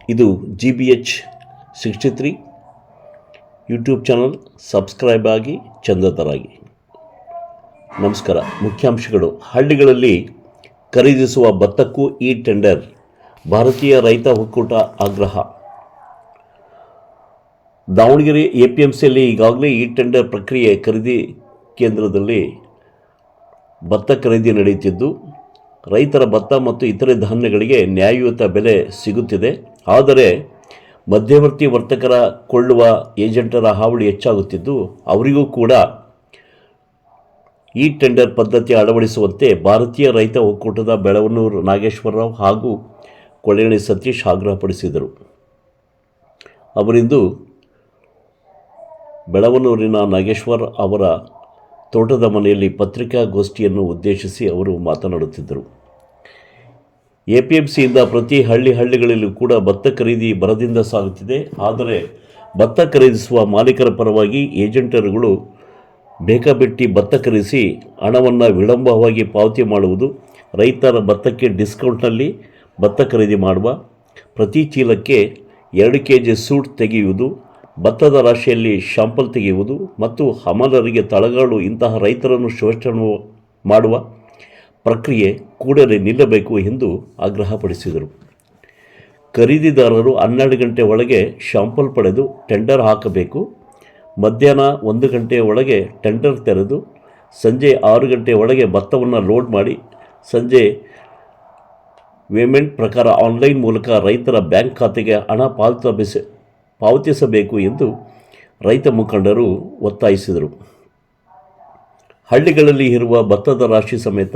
ಇದು GBH63 YouTube channel. Subscribe ಆಗಿ ಚಂದತರಾಗಿ. ನಮಸ್ಕಾರ. ಮುಖ್ಯಾಂಶಗಳು. ಹಳ್ಳಿಗಳಲ್ಲಿ ಖರೀದಿಸುವ ಭತ್ತಕ್ಕೂ ಈ ಟೆಂಡರ್, ಭಾರತೀಯ ರೈತ ಒಕ್ಕೂಟ ಆಗ್ರಹ. ದಾವಣಗೆರೆ APMCಯಲ್ಲಿ ಈಗಾಗಲೇ ಈ ಟೆಂಡರ್ ಪ್ರಕ್ರಿಯೆ ಖರೀದಿ ಕೇಂದ್ರದಲ್ಲಿ ಭತ್ತ ಖರೀದಿ ನಡೆಯುತ್ತಿದ್ದು, ರೈತರ ಭತ್ತ ಮತ್ತು ಇತರೆ ಧಾನ್ಯಗಳಿಗೆ ನ್ಯಾಯಯುತ ಬೆಲೆ ಸಿಗುತ್ತಿದೆ. ಆದರೆ ಮಧ್ಯವರ್ತಿ ವರ್ತಕರ ಕೊಳ್ಳುವ ಏಜೆಂಟರ ಹಾವಳಿ ಹೆಚ್ಚಾಗುತ್ತಿದ್ದು, ಅವರಿಗೂ ಕೂಡ ಈ ಟೆಂಡರ್ ಪದ್ಧತಿ ಅಳವಡಿಸುವಂತೆ ಭಾರತೀಯ ರೈತ ಒಕ್ಕೂಟದ ಬೆಳವನ್ನೂರು ನಾಗೇಶ್ವರರಾವ್ ಹಾಗೂ ಕೊಳ್ಳೇಣಿ ಸತೀಶ್ ಆಗ್ರಹಪಡಿಸಿದರು. ಅವರಿಂದು ಬೆಳವನ್ನೂರಿನ ನಾಗೇಶ್ವರ್ ಅವರ ತೋಟದ ಮನೆಯಲ್ಲಿ ಪತ್ರಿಕಾಗೋಷ್ಠಿಯನ್ನು ಉದ್ದೇಶಿಸಿ ಅವರು ಮಾತನಾಡುತ್ತಿದ್ದರು. APMCಯಿಂದ ಪ್ರತಿ ಹಳ್ಳಿಗಳಲ್ಲೂ ಕೂಡ ಭತ್ತ ಖರೀದಿ ಭರದಿಂದ ಸಾಗುತ್ತಿದೆ. ಆದರೆ ಭತ್ತ ಖರೀದಿಸುವ ಮಾಲೀಕರ ಪರವಾಗಿ ಏಜೆಂಟರುಗಳು ಬೇಕಾಬಿಟ್ಟಿ ಭತ್ತ ಖರೀದಿಸಿ ಹಣವನ್ನು ವಿಳಂಬವಾಗಿ ಪಾವತಿ ಮಾಡುವುದು, ರೈತರ ಭತ್ತಕ್ಕೆ ಡಿಸ್ಕೌಂಟ್ನಲ್ಲಿ ಭತ್ತ ಖರೀದಿ ಮಾಡುವ, ಪ್ರತಿ ಚೀಲಕ್ಕೆ 2 kg ಸೂಟ್ ತೆಗೆಯುವುದು, ಭತ್ತದ ರಾಶಿಯಲ್ಲಿ ಶಾಂಪಲ್ ತೆಗೆಯುವುದು ಮತ್ತು ಹಮಾಲರಿಗೆ ತಳಗಾಳು ಇಂತಹ ರೈತರನ್ನು ಶೋಷಣೆ ಮಾಡುವ ಪ್ರಕ್ರಿಯೆ ಕೂಡಲೇ ನಿಲ್ಲಬೇಕು ಎಂದು ಆಗ್ರಹಪಡಿಸಿದರು. ಖರೀದಿದಾರರು 12 ಗಂಟೆ ಒಳಗೆ ಶಾಂಪಲ್ ಪಡೆದು ಟೆಂಡರ್ ಹಾಕಬೇಕು. ಮಧ್ಯಾಹ್ನ 1 ಗಂಟೆಯ ಒಳಗೆ ಟೆಂಡರ್ ತೆರೆದು ಸಂಜೆ 6 ಗಂಟೆ ಒಳಗೆ ಭತ್ತವನ್ನು ಲೋಡ್ ಮಾಡಿ ಸಂಜೆ ಪೇಮೆಂಟ್ ಪ್ರಕಾರ ಆನ್ಲೈನ್ ಮೂಲಕ ರೈತರ ಬ್ಯಾಂಕ್ ಖಾತೆಗೆ ಹಣ ಪಾವತಿಸಬೇಕು ಎಂದು ರೈತ ಮುಖಂಡರು ಒತ್ತಾಯಿಸಿದರು. ಹಳ್ಳಿಗಳಲ್ಲಿ ಇರುವ ಭತ್ತದ ರಾಶಿ ಸಮೇತ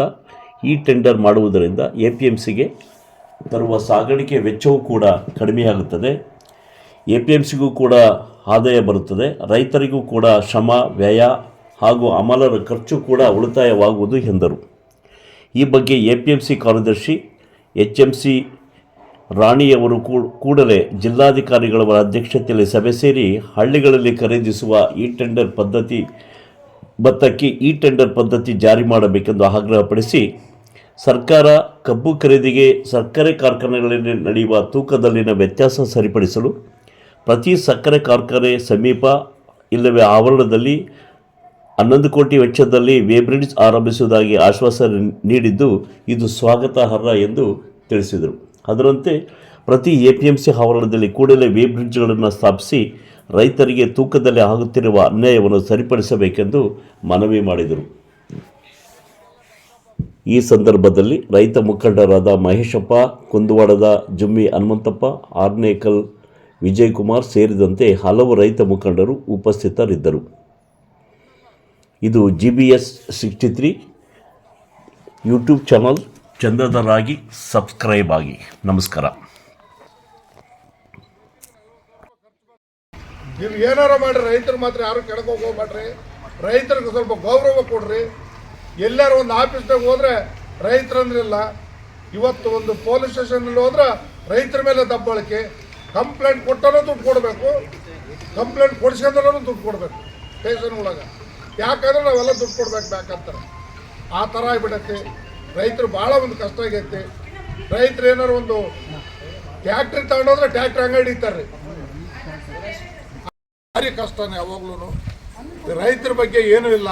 ಈ ಟೆಂಡರ್ ಮಾಡುವುದರಿಂದ APMCಗೆ ತರುವ ಸಾಗಾಣಿಕೆ ವೆಚ್ಚವೂ ಕೂಡ ಕಡಿಮೆಯಾಗುತ್ತದೆ. APMCಗೂ ಕೂಡ ಆದಾಯ ಬರುತ್ತದೆ. ರೈತರಿಗೂ ಕೂಡ ಶ್ರಮ, ವ್ಯಯ ಹಾಗೂ ಹಮಾಲರ ಖರ್ಚು ಕೂಡ ಉಳಿತಾಯವಾಗುವುದು ಎಂದರು. ಈ ಬಗ್ಗೆ APMC ಕಾರ್ಯದರ್ಶಿ HMC ರಾಣಿಯವರು ಕೂಡಲೇ ಜಿಲ್ಲಾಧಿಕಾರಿಗಳ ಅಧ್ಯಕ್ಷತೆಯಲ್ಲಿ ಸಭೆ ಸೇರಿ ಹಳ್ಳಿಗಳಲ್ಲಿ ಖರೀದಿಸುವ ಈ ಟೆಂಡರ್ ಪದ್ಧತಿ ಭತ್ತಕ್ಕೆ ಈ ಟೆಂಡರ್ ಪದ್ಧತಿ ಜಾರಿ ಮಾಡಬೇಕೆಂದು ಆಗ್ರಹಪಡಿಸಿ, ಸರ್ಕಾರ ಕಬ್ಬು ಖರೀದಿಗೆ ಸಕ್ಕರೆ ಕಾರ್ಖಾನೆಗಳಲ್ಲಿ ನಡೆಯುವ ತೂಕದಲ್ಲಿನ ವ್ಯತ್ಯಾಸ ಸರಿಪಡಿಸಲು ಪ್ರತಿ ಸಕ್ಕರೆ ಕಾರ್ಖಾನೆ ಸಮೀಪ ಇಲ್ಲವೇ ಆವರಣದಲ್ಲಿ 11 ಕೋಟಿ ವೆಚ್ಚದಲ್ಲಿ ವೇಬ್ರಿಡ್ಜ್ ಆರಂಭಿಸುವುದಾಗಿ ಆಶ್ವಾಸನೆ ನೀಡಿದ್ದು, ಇದು ಸ್ವಾಗತಾರ್ಹ ಎಂದು ತಿಳಿಸಿದರು. ಅದರಂತೆ ಪ್ರತಿ APMC ಆವರಣದಲ್ಲಿ ಕೂಡಲೇ ವೇಬ್ರಿಡ್ಜ್ಗಳನ್ನು ಸ್ಥಾಪಿಸಿ ರೈತರಿಗೆ ತೂಕದಲ್ಲಿ ಆಗುತ್ತಿರುವ ಅನ್ಯಾಯವನ್ನು ಸರಿಪಡಿಸಬೇಕೆಂದು ಮನವಿ ಮಾಡಿದರು. ಈ ಸಂದರ್ಭದಲ್ಲಿ ರೈತ ಮುಖಂಡರಾದ ಮಹೇಶಪ್ಪ, ಕುಂದುವಾಡದ ಜುಮ್ಮಿ ಹನುಮಂತಪ್ಪ, ಆರ್ನೇಕಲ್ ವಿಜಯಕುಮಾರ್ ಸೇರಿದಂತೆ ಹಲವು ರೈತ ಮುಖಂಡರು ಉಪಸ್ಥಿತರಿದ್ದರು. ಇದು GBH63 ಯೂಟ್ಯೂಬ್ ಚಾನಲ್. ಚಂದದರಾಗಿ ಸಬ್ಸ್ಕ್ರೈಬ್ ಆಗಿ. ನಮಸ್ಕಾರ. ನೀವು ಏನಾರ ಮಾಡ್ರಿ, ರೈತರು ಮಾತ್ರ ಯಾರು ಕೆಳಗೆ ಹೋಗ್ಬೇಡ್ರಿ. ರೈತರಿಗೆ ಸ್ವಲ್ಪ ಗೌರವ ಕೊಡ್ರಿ. ಎಲ್ಲರೂ ಒಂದು ಆಫೀಸ್ನಾಗ ಹೋದ್ರೆ ರೈತರಂದ್ರಿಲ್ಲ. ಇವತ್ತು ಒಂದು ಪೊಲೀಸ್ ಸ್ಟೇಷನಲ್ಲಿ ಹೋದ್ರೆ ರೈತರ ಮೇಲೆ ದಬ್ಬಾಳಿಕೆ. ಕಂಪ್ಲೇಂಟ್ ಕೊಟ್ಟರೂ ದುಡ್ಡು ಕೊಡಬೇಕು, ಕಂಪ್ಲೇಂಟ್ ಕೊಡಿಸ್ಕೊಂಡ್ರೂ ದುಡ್ಡು ಕೊಡಬೇಕು ಸ್ಟೇಷನ್ ಒಳಗೆ. ಯಾಕಂದ್ರೆ ನಾವೆಲ್ಲ ದುಡ್ಡು ಕೊಡ್ಬೇಕು ಬೇಕಂತಾರೆ. ಆ ಥರ ಆಗಿಬಿಡತ್ತೆ. ರೈತರು ಭಾಳ ಒಂದು ಕಷ್ಟ ಆಗೈತೆ. ರೈತರು ಏನಾರು ಒಂದು ಟ್ಯಾಕ್ಟ್ರಿ ತಗೊಂಡೋದ್ರೆ ಟ್ಯಾಕ್ಟ್ರಿ ಅಂಗಡಿ ಹಿಡಿತಾರೆ. ಭಾರಿ ಕಷ್ಟನೇ ಯಾವಾಗ್ಲೂ. ರೈತರ ಬಗ್ಗೆ ಏನೂ ಇಲ್ಲ.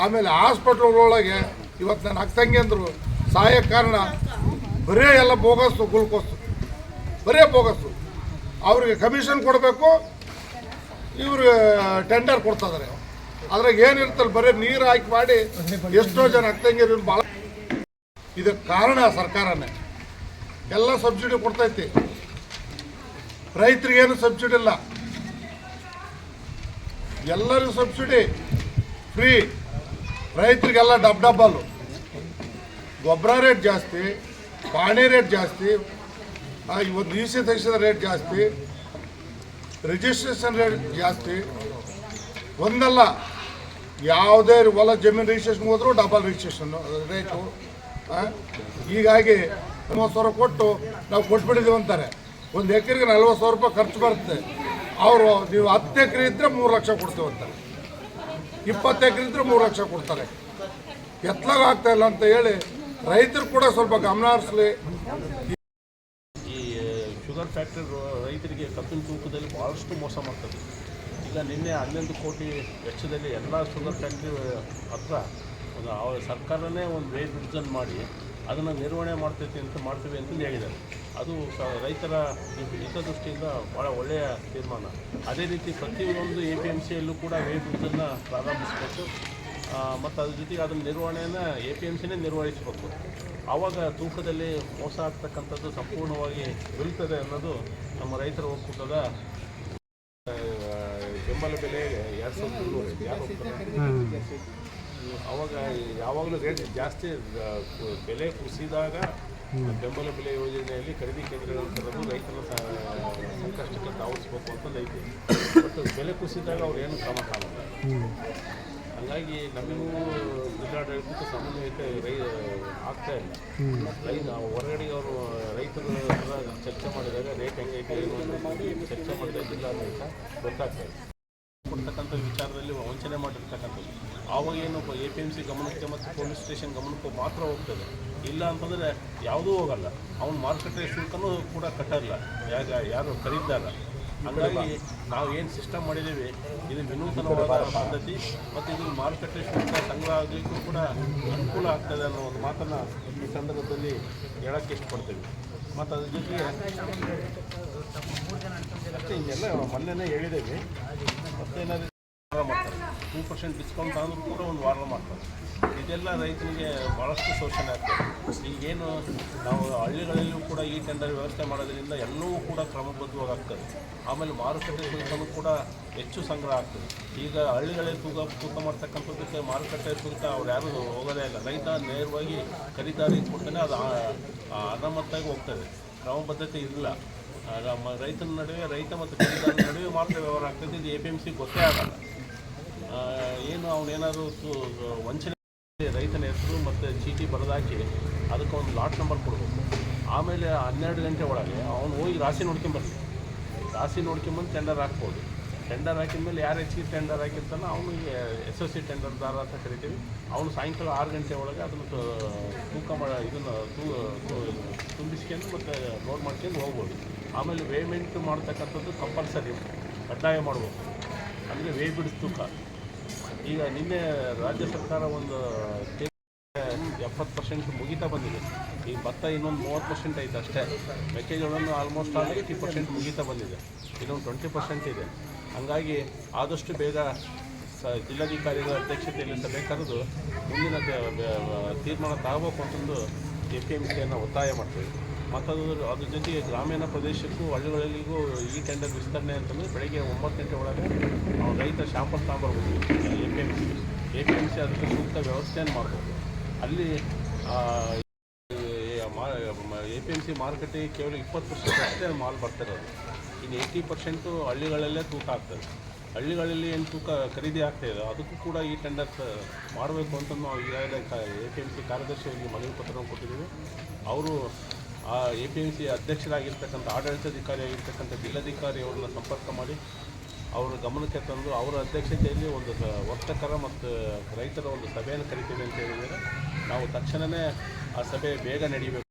ಆಮೇಲೆ ಹಾಸ್ಪಿಟ್ಲ್ಗಳೊಳಗೆ ಇವತ್ತು ನನ್ನ ಅಕ್ಕಂಗೆ ಅಂದರು ಸಹಾಯಕ್ಕೆ ಕಾರಣ ಬರೇ ಎಲ್ಲ ಬೋಗಸ್ಸು, ಗುಲ್ಕೋಸು, ಬರೇ ಬೋಗಸ್ಸು. ಅವ್ರಿಗೆ ಕಮಿಷನ್ ಕೊಡಬೇಕು, ಇವ್ರಿಗೆ ಟೆಂಡರ್ ಕೊಡ್ತಿದ್ದಾರೆ. ಅದ್ರಾಗ ಏನಿರ್ತಲ್ಲ ಬರೀ ನೀರು ಹಾಕಿ ಮಾಡಿ ಎಷ್ಟೋ ಜನ ಅಕ್ಕಂಗಿರು ಭಾಳ. ಇದಕ್ಕೆ ಕಾರಣ ಸರ್ಕಾರನೇ. ಎಲ್ಲ ಸಬ್ಸಿಡಿ ಕೊಡ್ತೈತಿ, ರೈತರಿಗೇನು ಸಬ್ಸಿಡಿ ಇಲ್ಲ. ಎಲ್ಲರಿಗೂ ಸಬ್ಸಿಡಿ ಫ್ರೀ, ರೈತರಿಗೆಲ್ಲ ಡಬ್ಬಲ್ಲು. ಗೊಬ್ಬರ ರೇಟ್ ಜಾಸ್ತಿ, ಪಾಣಿ ರೇಟ್ ಜಾಸ್ತಿ, ಇವತ್ತು ನೀಸಿ ತೆಗೆಸಿದ ರೇಟ್ ಜಾಸ್ತಿ, ರಿಜಿಸ್ಟ್ರೇಷನ್ ರೇಟ್ ಜಾಸ್ತಿ. ಒಂದಲ್ಲ, ಯಾವುದೇ ಹೊಲ ಜಮೀನು ರಿಜಿಸ್ಟ್ರೇಷನ್ ಹೋದರೂ ಡಬಲ್ ರಿಜಿಸ್ಟ್ರೇಷನ್ ರೇಟು. ಹೀಗಾಗಿ 30,000 ಕೊಟ್ಟು ನಾವು ಕೊಟ್ಬಿಟ್ಟಿದ್ದೀವಿ ಅಂತಾರೆ. 1 ಎಕರೆಗೆ 40,000 ರೂಪಾಯಿ ಖರ್ಚು ಬರುತ್ತೆ. ಅವರು ನೀವು 10 ಎಕರೆ ಇದ್ದರೆ 3 ಲಕ್ಷ ಕೊಡ್ತೀವಿ ಅಂತಾರೆ, 20 ಎಕರೆ ಇದ್ದರೆ 3 ಲಕ್ಷ ಕೊಡ್ತಾರೆ. ಎತ್ತಲಾಗ ಆಗ್ತಾ ಇಲ್ಲ ಅಂತ ಹೇಳಿ ರೈತರು ಕೂಡ ಸ್ವಲ್ಪ ಗಮನ ಹರಿಸಲಿ. ಫ್ಯಾಕ್ಟ್ರಿ ರೈತರಿಗೆ ಕಬ್ಬಿನ ತೂಕದಲ್ಲಿ ಭಾಳಷ್ಟು ಮೋಸ ಮಾಡ್ತದೆ. ಈಗ ನಿನ್ನೆ 11 ಕೋಟಿ ವೆಚ್ಚದಲ್ಲಿ ಎಲ್ಲ ಶುಗರ್ ಫ್ಯಾಕ್ಟ್ರಿ ಹತ್ರ ಸರ್ಕಾರನೇ ಒಂದು ವೇ ಬ್ರಿಡ್ಜನ್ನು ಮಾಡಿ ಅದನ್ನು ನಿರ್ವಹಣೆ ಮಾಡ್ತೀವಿ ಅಂತಂದು ಹೇಳಿದ್ದಾರೆ. ಅದು ರೈತರ ಹಿತದೃಷ್ಟಿಯಿಂದ ಭಾಳ ಒಳ್ಳೆಯ ತೀರ್ಮಾನ. ಅದೇ ರೀತಿ ಪ್ರತಿಯೊಂದು APMCಯಲ್ಲೂ ಕೂಡ ವೇ ಬ್ರಿಡ್ಜನ್ನು ಪ್ರಾರಂಭಿಸಬೇಕು ಮತ್ತು ಅದ್ರ ಜೊತೆಗೆ ಅದನ್ನ ನಿರ್ವಹಣೆಯನ್ನು APMCನೇ ನಿರ್ವಹಿಸಬೇಕು. ಆವಾಗ ತೂಕದಲ್ಲಿ ಮೋಸ ಆಗ್ತಕ್ಕಂಥದ್ದು ಸಂಪೂರ್ಣವಾಗಿ ಬೀಳ್ತದೆ ಅನ್ನೋದು ನಮ್ಮ ರೈತರ ಒಕ್ಕೂಟದ ಬೆಂಬಲ ಬೆಲೆ 2300 ಯಾರು ಅವಾಗ ಯಾವಾಗಲೂ ರೇಟ್ ಜಾಸ್ತಿ ಬೆಲೆ ಕುಸಿದಾಗ ಬೆಂಬಲ ಬೆಲೆ ಯೋಜನೆಯಲ್ಲಿ ಖರೀದಿ ಕೇಂದ್ರಗಳನ್ನು ತರೋದು ರೈತರ ಸಂಕಷ್ಟಕ್ಕೆ ಧಾವಿಸ್ಬೇಕು ಅಂತಂದು ಐತೆ. ಬಟ್ ಬೆಲೆ ಕುಸಿದಾಗ ಅವ್ರು ಏನು ಕ್ರಮ ಕಾಣಲ್ಲ. ಹಾಗಾಗಿ ನಮಗೂ ಜಿಲ್ಲಾಡಳಿತಕ್ಕೆ ಸಮನ್ವಯತೆ ಆಗ್ತಾ ಇಲ್ಲ. ಹೊರಗಡೆ ಅವರು ರೈತರು ಚರ್ಚೆ ಮಾಡಿದಾಗ ರೇಟ್ ಹೆಂಗೈತೆ ಏನು ಚರ್ಚೆ ಮಾಡಿದಾಗ ಜಿಲ್ಲಾಡಳಿತ ಗೊತ್ತಾಗ್ತಾ ಇದೆ. ಕೊಡ್ತಕ್ಕಂಥ ವಿಚಾರದಲ್ಲಿ ವಂಚನೆ ಮಾಡಿರ್ತಕ್ಕಂಥದ್ದು ಆವಾಗ ಏನು APMC ಗಮನಕ್ಕೆ ಮತ್ತು ಪೊಲೀಸ್ ಸ್ಟೇಷನ್ ಗಮನಕ್ಕೆ ಮಾತ್ರ ಹೋಗ್ತದೆ. ಇಲ್ಲ ಅಂತಂದರೆ ಯಾವುದೂ ಹೋಗಲ್ಲ. ಅವನು ಮಾರುಕಟ್ಟೆ ಶುಲ್ಕನೂ ಕೂಡ ಕಟ್ಟಲ್ಲ ಯಾರು ಖರೀದಿದಾರ. ಹಾಗಾಗಿ ನಾವು ಏನು ಸಿಸ್ಟಮ್ ಮಾಡಿದ್ದೀವಿ ಇದು ವಿನೂತನವಾದ ಪದ್ಧತಿ ಮತ್ತು ಇದು ಮಾರುಕಟ್ಟೆ ಶುಲ್ಕ ಸಂಗ್ರಹ ಆಗಲಿಕ್ಕೂ ಕೂಡ ಅನುಕೂಲ ಆಗ್ತದೆ ಅನ್ನೋ ಒಂದು ಮಾತನ್ನು ಈ ಸಂದರ್ಭದಲ್ಲಿ ಹೇಳೋಕ್ಕೆ ಇಷ್ಟಪಡ್ತೀವಿ. ಮತ್ತು ಅದ್ರ ಜೊತೆಗೆ ಅಷ್ಟೇ ಇನ್ನೆಲ್ಲ ಮೊನ್ನೆನೇ ಹೇಳಿದ್ದೇವೆ. ಮತ್ತೇನಾದರೂ ವಾರ ಮಾಡ್ತಾರೆ 2% ಡಿಸ್ಕೌಂಟ್ ಆದರೂ ಕೂಡ ಒಂದು ವಾರ ಮಾಡ್ತಾರೆ. ಇದೆಲ್ಲ ರೈತನಿಗೆ ಭಾಳಷ್ಟು ಶೋಷಣೆ ಆಗ್ತದೆ. ಈಗೇನು ನಾವು ಹಳ್ಳಿಗಳಲ್ಲೂ ಕೂಡ ಈ ಟೆಂಡರ್ ವ್ಯವಸ್ಥೆ ಮಾಡೋದ್ರಿಂದ ಎಲ್ಲವೂ ಕೂಡ ಕ್ರಮಬದ್ಧವಾಗಿ ಆಗ್ತದೆ. ಆಮೇಲೆ ಮಾರುಕಟ್ಟೆ ಶುಲ್ಕನೂ ಕೂಡ ಹೆಚ್ಚು ಸಂಗ್ರಹ ಆಗ್ತದೆ. ಈಗ ಹಳ್ಳಿಗಳಲ್ಲಿ ತೂಕ ಮಾಡ್ತಕ್ಕಂಥದ್ದಕ್ಕೆ ಮಾರುಕಟ್ಟೆ ಶುಲ್ಕ ಅವ್ರು ಯಾರೂ ಹೋಗೋದೇ ಇಲ್ಲ. ರೈತ ನೇರವಾಗಿ ಖರೀದಾರಿಗೆ ಕೊಡ್ತಾನೆ, ಅದು ಅನಾಮತ್ತಾಗಿ ಹೋಗ್ತದೆ. ಕ್ರಮಬದ್ಧತೆ ಇಲ್ಲ. ರೈತನ ನಡುವೆ ರೈತ ಮತ್ತು ಖರೀದಾರರ ನಡುವೆ ಮಾತ್ರ ವ್ಯವಹಾರ ಆಗ್ತದೆ. ಇದು APMC ಗೊತ್ತೇ ಆಗಲ್ಲ. ಏನು ಅವನೇನಾದರೂ ವಂಚನೆ ರೈತನ ಹೆಸರು ಮತ್ತು ಚೀಟಿ ಬರೆದಾಕಿ ಅದಕ್ಕೆ ಒಂದು ಲಾಟ್ ನಂಬರ್ ಕೊಡಬೇಕು. ಆಮೇಲೆ 12 ಗಂಟೆ ಒಳಗೆ ಅವನು ಹೋಗಿ ರಾಶಿ ನೋಡ್ಕೊಂಬರ್ಲಿ. ರಾಶಿ ನೋಡ್ಕೊಂಬಂದು ಟೆಂಡರ್ ಹಾಕ್ಬೋದು. ಟೆಂಡರ್ ಹಾಕಿದ ಮೇಲೆ ಯಾರು ಹೆಚ್ಚಿಗೆ ಟೆಂಡರ್ ಹಾಕಿರ್ತಾನೋ ಅವನಿಗೆ SOC ಟೆಂಡರ್ದಾರ ಅಂತ ಕರಿತೀವಿ. ಅವನು ಸಾಯಂಕಾಲ 6 ಗಂಟೆ ಒಳಗೆ ಅದನ್ನು ತೂಕ ಇದನ್ನು ತುಂಬಿಸ್ಕೊಂಡು ಮತ್ತು ಲೋಡ್ ಮಾಡ್ಕೊಂಡು ಹೋಗ್ಬೋದು. ಆಮೇಲೆ ಪೇಮೆಂಟ್ ಮಾಡ್ತಕ್ಕಂಥದ್ದು ಕಂಪಲ್ಸರಿ ಕಡ್ಡಾಯ ಮಾಡಬೇಕು. ಅಂದರೆ ವೇ ಬಿಡಿಸ್ ತೂಕ. ಈಗ ನಿನ್ನೆ ರಾಜ್ಯ ಸರ್ಕಾರ ಒಂದು 70% ಮುಗಿತಾ ಬಂದಿದೆ. ಈ ಭತ್ತ ಇನ್ನೊಂದು 30% ಐತೆ ಅಷ್ಟೇ. ಮೆಕ್ಕೆಜೋಳನ್ನು ಆಲ್ಮೋಸ್ಟ್ 80% ಮುಗಿತಾ ಬಂದಿದೆ. ಇನ್ನೊಂದು 20% ಇದೆ. ಹಾಗಾಗಿ ಆದಷ್ಟು ಬೇಗ ಜಿಲ್ಲಾಧಿಕಾರಿಗಳ ಅಧ್ಯಕ್ಷತೆಯಲ್ಲಿ ಸಭೆ ಕರೆದು ಮುಂದಿನ ತೀರ್ಮಾನ ತಗೋಬೇಕು ಅಂತಂದು APMCಯನ್ನು ಒತ್ತಾಯ ಮಾಡ್ತೀವಿ. ಮತ್ತು ಅದ್ರ ಜೊತೆಗೆ ಗ್ರಾಮೀಣ ಪ್ರದೇಶಕ್ಕೂ ಹಳ್ಳಿಗಳಿಗೂ ಈ ಟೆಂಡರ್ ವಿಸ್ತರಣೆ ಅಂತಂದರೆ ಬೆಳಗ್ಗೆ 9 ಗಂಟೆ ಒಳಗೆ ನಾವು ರೈತ ಶಾಂಪಲ್ ತಗೊಂಬರ್ಬೋದು APMC ಅದಕ್ಕೆ ಸೂಕ್ತ ವ್ಯವಸ್ಥೆಯನ್ನು ಮಾಡ್ಬೋದು. ಅಲ್ಲಿ APMC ಮಾರುಕಟ್ಟೆಗೆ ಕೇವಲ 20% ಅಷ್ಟೇ ಮಾಲ್ ಬರ್ತಿರೋದು. ಇನ್ನು 80% ಹಳ್ಳಿಗಳಲ್ಲೇ ತೂಕ ಆಗ್ತದೆ. ಹಳ್ಳಿಗಳಲ್ಲಿ ಏನು ತೂಕ ಖರೀದಿ ಆಗ್ತಾಯಿದೆ ಅದಕ್ಕೂ ಕೂಡ ಈ ಟೆಂಡರ್ಸ್ ಮಾಡಬೇಕು ಅಂತ ನಾವು ಈಗಾಗಲೇ APMC ಕಾರ್ಯದರ್ಶಿಯವರಿಗೆ ಮನವಿ ಪತ್ರವನ್ನು ಕೊಟ್ಟಿದ್ದೀವಿ. ಅವರು ಆ APMC ಅಧ್ಯಕ್ಷರಾಗಿರ್ತಕ್ಕಂಥ ಆಡಳಿತಾಧಿಕಾರಿಯಾಗಿರ್ತಕ್ಕಂಥ ಜಿಲ್ಲಾಧಿಕಾರಿ ಅವ್ರನ್ನ ಸಂಪರ್ಕ ಮಾಡಿ ಅವರ ಗಮನಕ್ಕೆ ತಂದು ಅವರ ಅಧ್ಯಕ್ಷತೆಯಲ್ಲಿ ಒಂದು ವರ್ತಕರ ಮತ್ತು ರೈತರ ಒಂದು ಸಭೆಯನ್ನು ಕರಿತೀವಿ ಅಂತ ಹೇಳಿದರೆ ನಾವು ತಕ್ಷಣವೇ ಆ ಸಭೆ ಬೇಗ ನಡೀಬೇಕು.